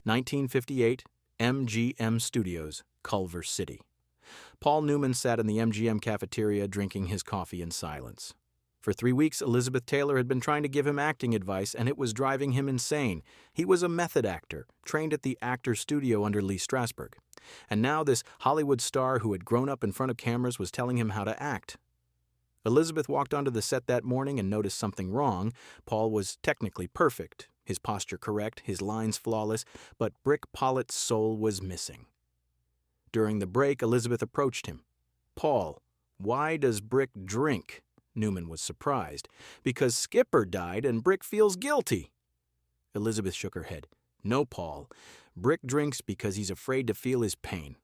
1958, MGM Studios, Culver City. Paul Newman sat in the MGM cafeteria drinking his coffee in silence. For 3 weeks, Elizabeth Taylor had been trying to give him acting advice, and it was driving him insane. He was a method actor, trained at the Actors Studio under Lee Strasberg. And now this Hollywood star who had grown up in front of cameras was telling him how to act. Elizabeth walked onto the set that morning and noticed something wrong. Paul was technically perfect, his posture correct, his lines flawless, but Brick Pollitt's soul was missing. During the break, Elizabeth approached him. "Paul, why does Brick drink?" Newman was surprised. "Because Skipper died and Brick feels guilty." Elizabeth shook her head. "No, Paul. Brick drinks because he's afraid to feel his pain."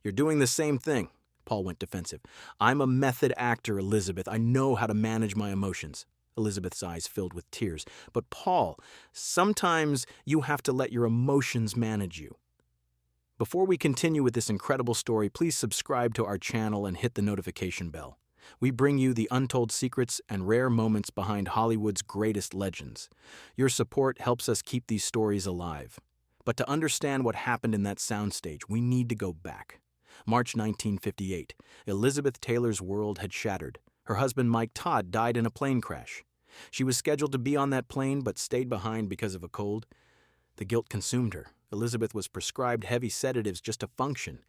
"You're doing the same thing." Paul went defensive. "I'm a method actor, Elizabeth. I know how to manage my emotions." Elizabeth's eyes filled with tears. "But Paul, sometimes you have to let your emotions manage you." Before we continue with this incredible story, please subscribe to our channel and hit the notification bell. We bring you the untold secrets and rare moments behind Hollywood's greatest legends. Your support helps us keep these stories alive. But to understand what happened in that soundstage, we need to go back. March 1958. Elizabeth Taylor's world had shattered. Her husband Mike Todd died in a plane crash. She was scheduled to be on that plane but stayed behind because of a cold. The guilt consumed her. Elizabeth was prescribed heavy sedatives just to function.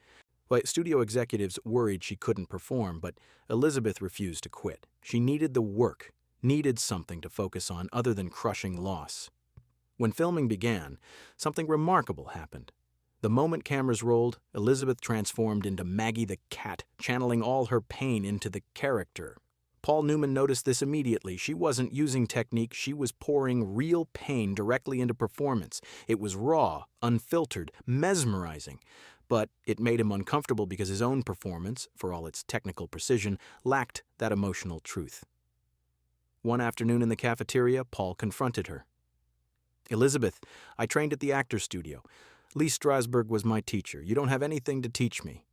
Well, studio executives worried she couldn't perform, but Elizabeth refused to quit. She needed the work, needed something to focus on other than crushing loss. When filming began, something remarkable happened. The moment cameras rolled, Elizabeth transformed into Maggie the cat, channeling all her pain into the character. Paul Newman noticed this immediately. She wasn't using technique, she was pouring real pain directly into performance. It was raw, unfiltered, mesmerizing. But it made him uncomfortable because his own performance, for all its technical precision, lacked that emotional truth. One afternoon in the cafeteria, Paul confronted her. "Elizabeth, I trained at the Actors Studio. Lee Strasberg was my teacher. You don't have anything to teach me."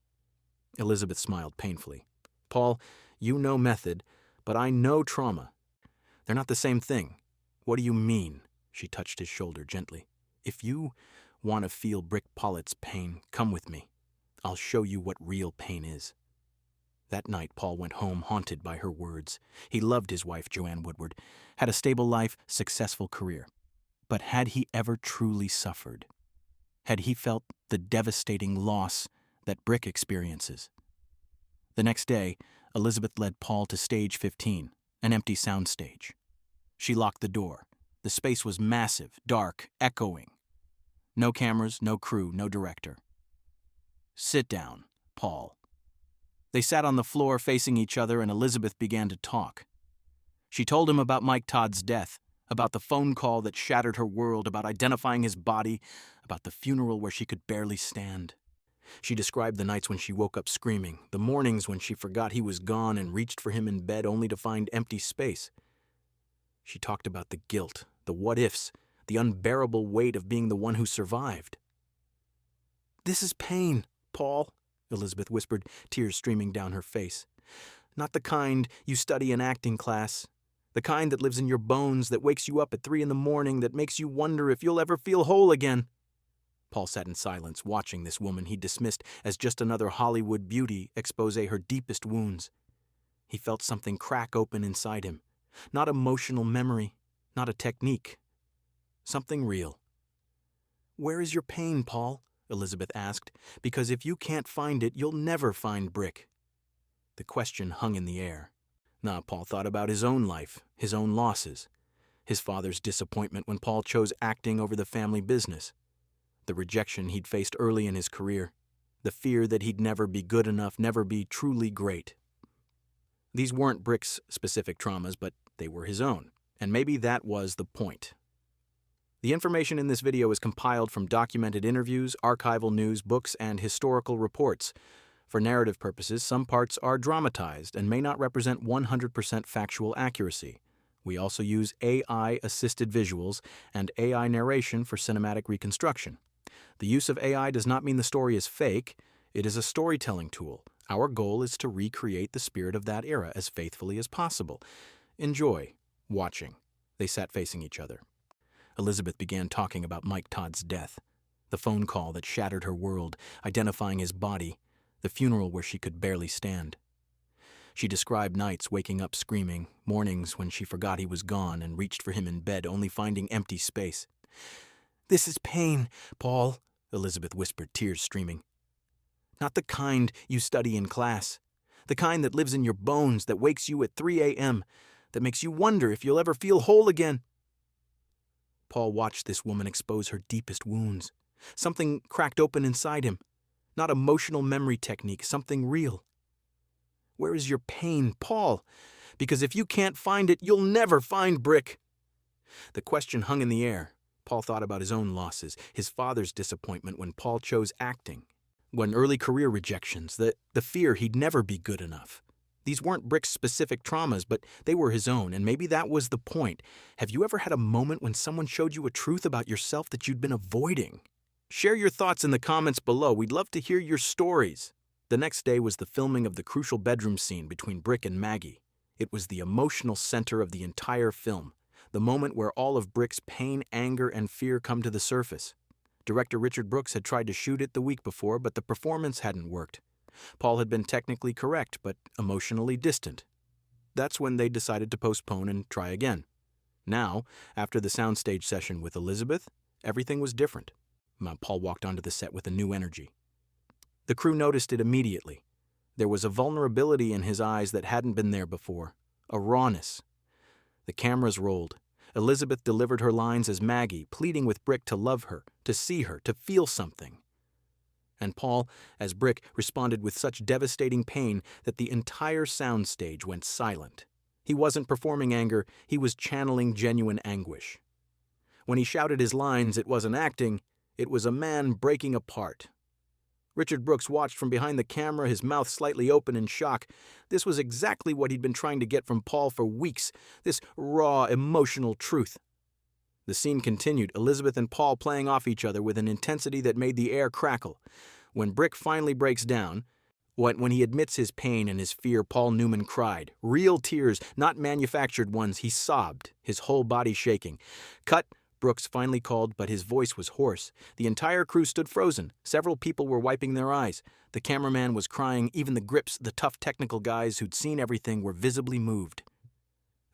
Elizabeth smiled painfully. "Paul, you know method, but I know trauma. They're not the same thing." "What do you mean?" She touched his shoulder gently. "If you want to feel Brick Pollitt's pain, come with me. I'll show you what real pain is." That night, Paul went home haunted by her words. He loved his wife, Joanne Woodward, had a stable life, successful career. But had he ever truly suffered? Had he felt the devastating loss that Brick experiences? The next day, Elizabeth led Paul to stage 15, an empty soundstage. She locked the door. The space was massive, dark, echoing. No cameras, no crew, no director. "Sit down, Paul." They sat on the floor facing each other, and Elizabeth began to talk. She told him about Mike Todd's death, about the phone call that shattered her world, about identifying his body, about the funeral where she could barely stand. She described the nights when she woke up screaming, the mornings when she forgot he was gone and reached for him in bed only to find empty space. She talked about the guilt, the what-ifs, the unbearable weight of being the one who survived. "This is pain, Paul," Elizabeth whispered, tears streaming down her face. "Not the kind you study in acting class. The kind that lives in your bones, that wakes you up at 3 a.m, that makes you wonder if you'll ever feel whole again." Paul sat in silence, watching this woman he dismissed as just another Hollywood beauty expose her deepest wounds. He felt something crack open inside him. Not emotional memory, not a technique. Something real. "Where is your pain, Paul?" Elizabeth asked. "Because if you can't find it, you'll never find Brick." The question hung in the air. Now Paul thought about his own life, his own losses. His father's disappointment when Paul chose acting over the family business. The rejection he'd faced early in his career. The fear that he'd never be good enough, never be truly great. These weren't Brick's specific traumas, but they were his own. And maybe that was the point. The information in this video is compiled from documented interviews, archival news, books, and historical reports. For narrative purposes, some parts are dramatized and may not represent 100% factual accuracy. We also use AI-assisted visuals and AI narration for cinematic reconstruction. The use of AI does not mean the story is fake. It is a storytelling tool. Our goal is to recreate the spirit of that era as faithfully as possible. Enjoy watching. They sat facing each other. Elizabeth began talking about Mike Todd's death. The phone call that shattered her world, identifying his body, the funeral where she could barely stand. She described nights waking up screaming, mornings when she forgot he was gone and reached for him in bed, only finding empty space. "This is pain, Paul," Elizabeth whispered, tears streaming. "Not the kind you study in class. The kind that lives in your bones, that wakes you at 3 a.m., that makes you wonder if you'll ever feel whole again." Paul watched this woman expose her deepest wounds. Something cracked open inside him. Not emotional memory technique, something real. "Where is your pain, Paul? Because if you can't find it, you'll never find Brick." The question hung in the air. Paul thought about his own losses, his father's disappointment when Paul chose acting, when early career rejections, the fear he'd never be good enough. These weren't Brick's specific traumas, but they were his own, and maybe that was the point. Have you ever had a moment when someone showed you a truth about yourself that you'd been avoiding? Share your thoughts in the comments below. We'd love to hear your stories. The next day was the filming of the crucial bedroom scene between Brick and Maggie. It was the emotional center of the entire film, the moment where all of Brick's pain, anger, and fear come to the surface. Director Richard Brooks had tried to shoot it the week before, but the performance hadn't worked. Paul had been technically correct, but emotionally distant. That's when they decided to postpone and try again. Now, after the soundstage session with Elizabeth, everything was different. Paul walked onto the set with a new energy. The crew noticed it immediately. There was a vulnerability in his eyes that hadn't been there before, a rawness. The cameras rolled. Elizabeth delivered her lines as Maggie, pleading with Brick to love her, to see her, to feel something. And Paul, as Brick, responded with such devastating pain that the entire soundstage went silent. He wasn't performing anger, he was channeling genuine anguish. When he shouted his lines, it wasn't acting, it was a man breaking apart. Richard Brooks watched from behind the camera, his mouth slightly open in shock. This was exactly what he'd been trying to get from Paul for weeks, this raw, emotional truth. The scene continued, Elizabeth and Paul playing off each other with an intensity that made the air crackle. When Brick finally breaks down, when he admits his pain and his fear, Paul Newman cried. Real tears, not manufactured ones. He sobbed, his whole body shaking. "Cut," Brooks finally called, but his voice was hoarse. The entire crew stood frozen. Several people were wiping their eyes. The cameraman was crying. Even the grips, the tough technical guys who'd seen everything, were visibly moved.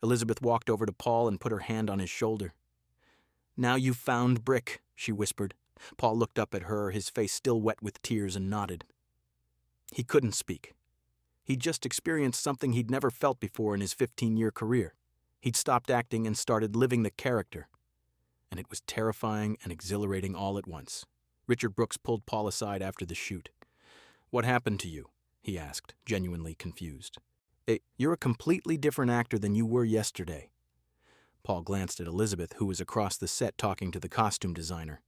Elizabeth walked over to Paul and put her hand on his shoulder. "Now you've found Brick," she whispered. Paul looked up at her, his face still wet with tears, and nodded. He couldn't speak. He'd just experienced something he'd never felt before in his 15-year career. He'd stopped acting and started living the character. And it was terrifying and exhilarating all at once. Richard Brooks pulled Paul aside after the shoot. "What happened to you?" he asked, genuinely confused. "You're a completely different actor than you were yesterday." Paul glanced at Elizabeth, who was across the set talking to the costume designer.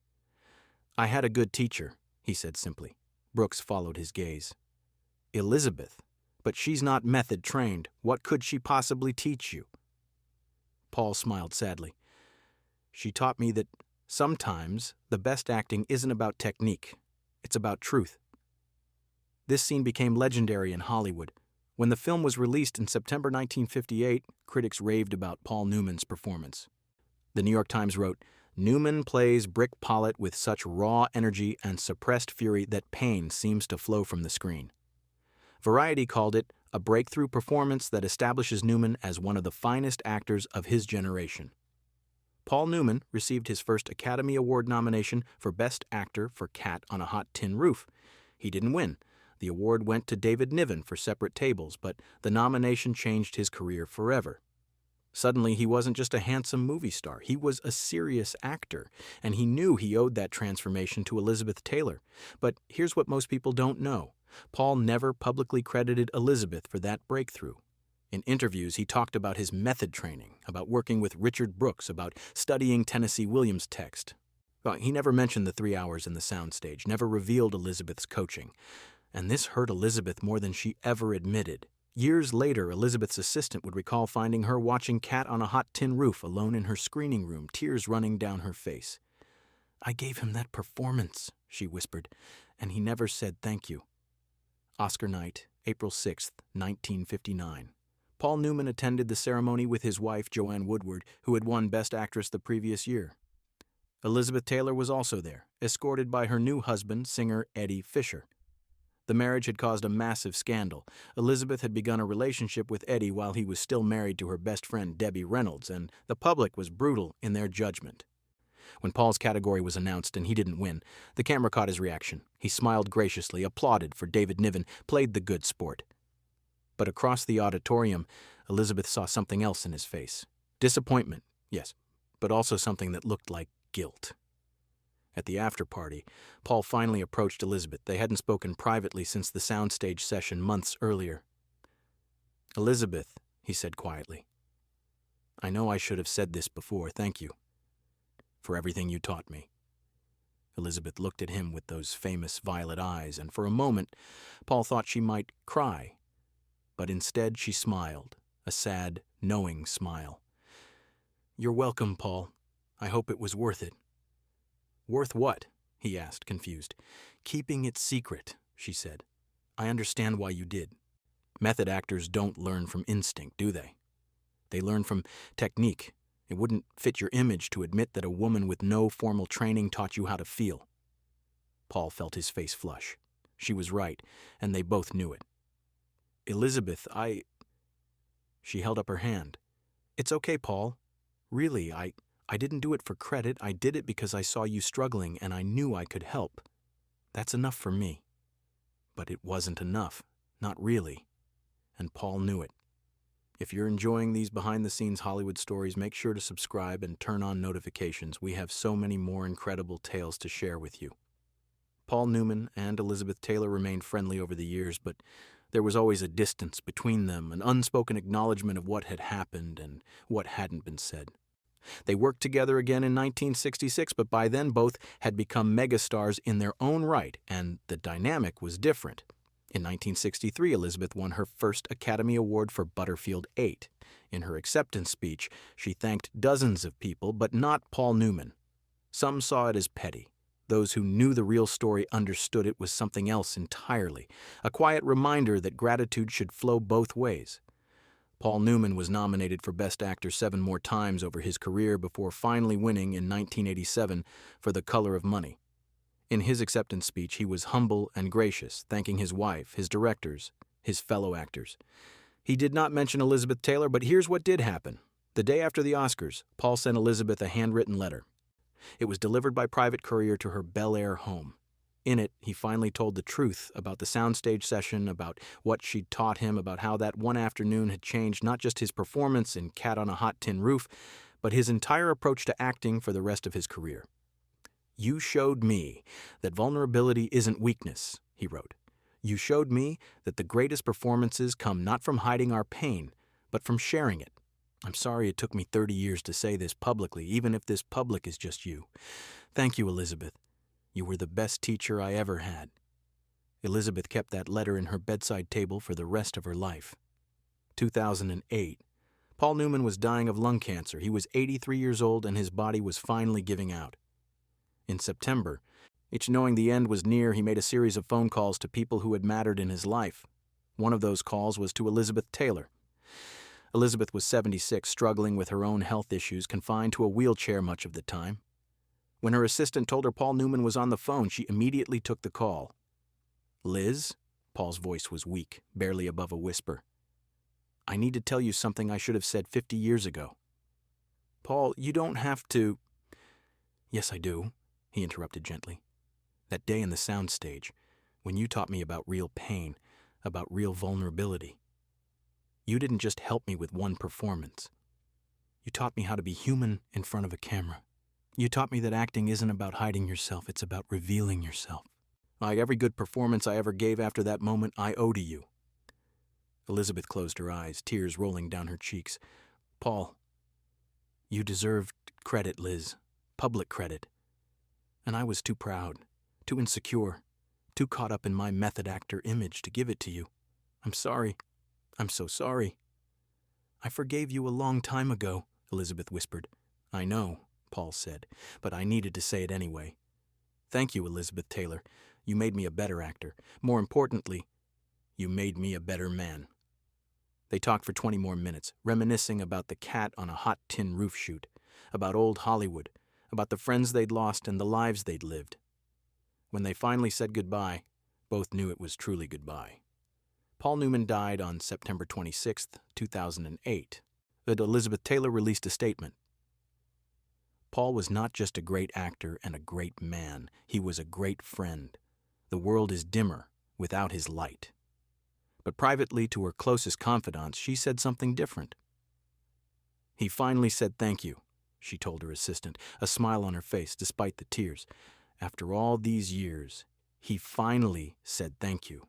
"I had a good teacher," he said simply. Brooks followed his gaze. "Elizabeth? But she's not method trained. What could she possibly teach you?" Paul smiled sadly. "She taught me that sometimes the best acting isn't about technique. It's about truth." This scene became legendary in Hollywood. When the film was released in September 1958, critics raved about Paul Newman's performance. The New York Times wrote, "Newman plays Brick Pollitt with such raw energy and suppressed fury that pain seems to flow from the screen." Variety called it a breakthrough performance that establishes Newman as one of the finest actors of his generation. Paul Newman received his first Academy Award nomination for Best Actor for Cat on a Hot Tin Roof. He didn't win. The award went to David Niven for Separate Tables, but the nomination changed his career forever. Suddenly, he wasn't just a handsome movie star. He was a serious actor, and he knew he owed that transformation to Elizabeth Taylor. But here's what most people don't know. Paul never publicly credited Elizabeth for that breakthrough. In interviews, he talked about his method training, about working with Richard Brooks, about studying Tennessee Williams' text. Well, he never mentioned the 3 hours in the soundstage, never revealed Elizabeth's coaching. And this hurt Elizabeth more than she ever admitted. Years later, Elizabeth's assistant would recall finding her watching Cat on a Hot Tin Roof alone in her screening room, tears running down her face. "I gave him that performance," she whispered, "and he never said thank you." Oscar night, April 6, 1959. Paul Newman attended the ceremony with his wife, Joanne Woodward, who had won Best Actress the previous year. Elizabeth Taylor was also there, escorted by her new husband, singer Eddie Fisher. The marriage had caused a massive scandal. Elizabeth had begun a relationship with Eddie while he was still married to her best friend Debbie Reynolds, and the public was brutal in their judgment. When Paul's category was announced and he didn't win, the camera caught his reaction. He smiled graciously, applauded for David Niven, played the good sport. But across the auditorium, Elizabeth saw something else in his face. Disappointment, yes, but also something that looked like guilt. At the after-party, Paul finally approached Elizabeth. They hadn't spoken privately since the soundstage session months earlier. "Elizabeth," he said quietly, "I know I should have said this before. Thank you for everything you taught me." Elizabeth looked at him with those famous violet eyes, and for a moment, Paul thought she might cry. But instead she smiled, a sad, knowing smile. "You're welcome, Paul. I hope it was worth it." "Worth what?" he asked, confused. "Keeping it secret," she said. "I understand why you did. Method actors don't learn from instinct, do they? They learn from technique. It wouldn't fit your image to admit that a woman with no formal training taught you how to feel." Paul felt his face flush. She was right, and they both knew it. "Elizabeth, She held up her hand. "It's okay, Paul. Really, I didn't do it for credit. I did it because I saw you struggling and I knew I could help. That's enough for me." But it wasn't enough. Not really. And Paul knew it. If you're enjoying these behind-the-scenes Hollywood stories, make sure to subscribe and turn on notifications. We have so many more incredible tales to share with you. Paul Newman and Elizabeth Taylor remained friendly over the years, but there was always a distance between them, an unspoken acknowledgement of what had happened and what hadn't been said. They worked together again in 1966, but by then both had become megastars in their own right, and the dynamic was different. In 1963, Elizabeth won her first Academy Award for Butterfield 8. In her acceptance speech, she thanked dozens of people, but not Paul Newman. Some saw it as petty. Those who knew the real story understood it was something else entirely, a quiet reminder that gratitude should flow both ways. Paul Newman was nominated for Best Actor 7 more times over his career before finally winning in 1987 for The Color of Money. In his acceptance speech, he was humble and gracious, thanking his wife, his directors, his fellow actors. He did not mention Elizabeth Taylor, but here's what did happen. The day after the Oscars, Paul sent Elizabeth a handwritten letter. It was delivered by private courier to her Bel Air home. In it, he finally told the truth about the soundstage session, about what she'd taught him, about how that one afternoon had changed not just his performance in Cat on a Hot Tin Roof, but his entire approach to acting for the rest of his career. "You showed me that vulnerability isn't weakness," he wrote. "You showed me that the greatest performances come not from hiding our pain, but from sharing it. I'm sorry it took me 30 years to say this publicly, even if this public is just you. Thank you, Elizabeth. You were the best teacher I ever had." Elizabeth kept that letter in her bedside table for the rest of her life. 2008. Paul Newman was dying of lung cancer. He was 83 years old and his body was finally giving out. In September, each knowing the end was near, he made a series of phone calls to people who had mattered in his life. One of those calls was to Elizabeth Taylor. Elizabeth was 76, struggling with her own health issues, confined to a wheelchair much of the time. When her assistant told her Paul Newman was on the phone, she immediately took the call. "Liz?" Paul's voice was weak, barely above a whisper. "I need to tell you something I should have said 50 years ago." "Paul, you don't have to—" "Yes, I do," he interrupted gently. "That day in the soundstage, when you taught me about real pain, about real vulnerability, you didn't just help me with one performance. You taught me how to be human in front of a camera. You taught me that acting isn't about hiding yourself, it's about revealing yourself. Like every good performance I ever gave after that moment, I owe to you." Elizabeth closed her eyes, tears rolling down her cheeks. "Paul, you deserved credit, Liz, public credit. And I was too proud, too insecure, too caught up in my method actor image to give it to you. I'm sorry. I'm so sorry." "I forgave you a long time ago," Elizabeth whispered. "I know," Paul said, "but I needed to say it anyway. Thank you, Elizabeth Taylor. You made me a better actor. More importantly, you made me a better man." They talked for 20 more minutes, reminiscing about the Cat on a Hot Tin Roof shoot, about old Hollywood, about the friends they'd lost and the lives they'd lived. When they finally said goodbye, both knew it was truly goodbye. Paul Newman died on September 26, 2008. But Elizabeth Taylor released a statement. Paul was not just a great actor and a great man, he was a great friend. The world is dimmer without his light. But privately to her closest confidants, she said something different. He finally said thank you, she told her assistant, a smile on her face despite the tears. After all these years, he finally said thank you.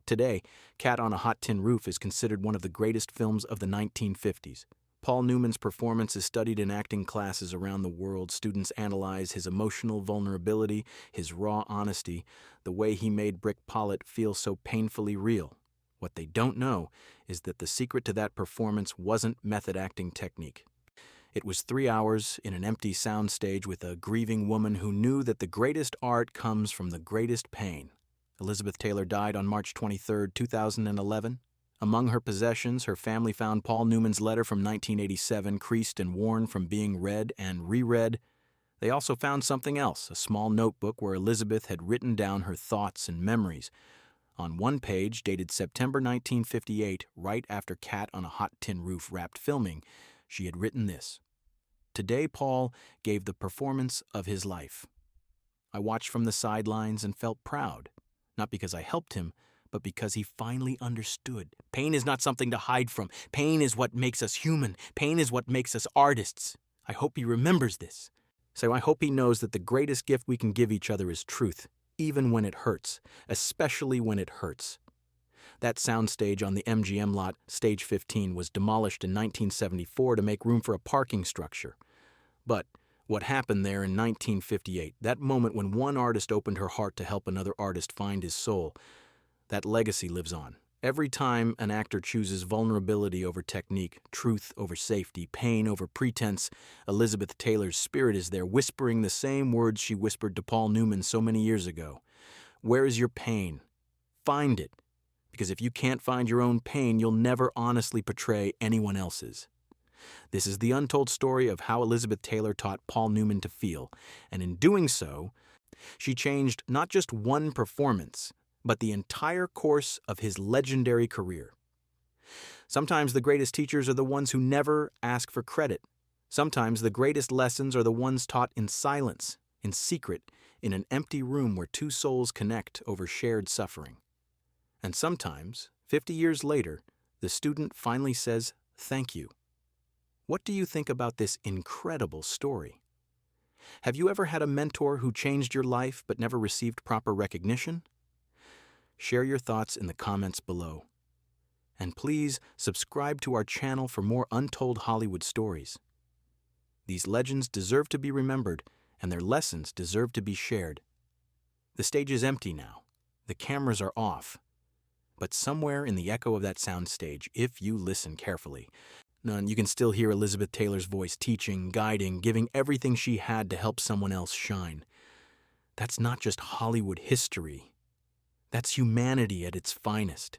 Today, Cat on a Hot Tin Roof is considered one of the greatest films of the 1950s. Paul Newman's performance is studied in acting classes around the world. Students analyze his emotional vulnerability, his raw honesty, the way he made Brick Pollitt feel so painfully real. What they don't know is that the secret to that performance wasn't method acting technique. It was 3 hours in an empty soundstage with a grieving woman who knew that the greatest art comes from the greatest pain. Elizabeth Taylor died on March 23, 2011. Among her possessions, her family found Paul Newman's letter from 1987, creased and worn from being read and reread. They also found something else, a small notebook where Elizabeth had written down her thoughts and memories. On one page, dated September 1958, right after Cat on a Hot Tin Roof wrapped filming, she had written this. Today, Paul gave the performance of his life. I watched from the sidelines and felt proud, not because I helped him, but because he finally understood. Pain is not something to hide from. Pain is what makes us human. Pain is what makes us artists. I hope he remembers this. So I hope he knows that the greatest gift we can give each other is truth, even when it hurts, especially when it hurts. That soundstage on the MGM lot, Stage 15, was demolished in 1974 to make room for a parking structure. But what happened there in 1958, that moment when one artist opened her heart to help another artist find his soul, that legacy lives on. Every time an actor chooses vulnerability over technique, truth over safety, pain over pretense, Elizabeth Taylor's spirit is there, whispering the same words she whispered to Paul Newman so many years ago. Where is your pain? Find it. Because if you can't find your own pain, you'll never honestly portray anyone else's. This is the untold story of how Elizabeth Taylor taught Paul Newman to feel, and in doing so, she changed not just one performance, but the entire course of his legendary career. Sometimes the greatest teachers are the ones who never ask for credit. Sometimes the greatest lessons are the ones taught in silence, in secret, in an empty room where two souls connect over shared suffering. And sometimes, 50 years later, the student finally says, "Thank you." What do you think about this incredible story? Have you ever had a mentor who changed your life but never received proper recognition? Share your thoughts in the comments below. And please subscribe to our channel for more untold Hollywood stories. These legends deserve to be remembered, and their lessons deserve to be shared. The stage is empty now. The cameras are off. But somewhere in the echo of that soundstage, if you listen carefully, you can still hear Elizabeth Taylor's voice teaching, guiding, giving everything she had to help someone else shine. That's not just Hollywood history. That's humanity at its finest.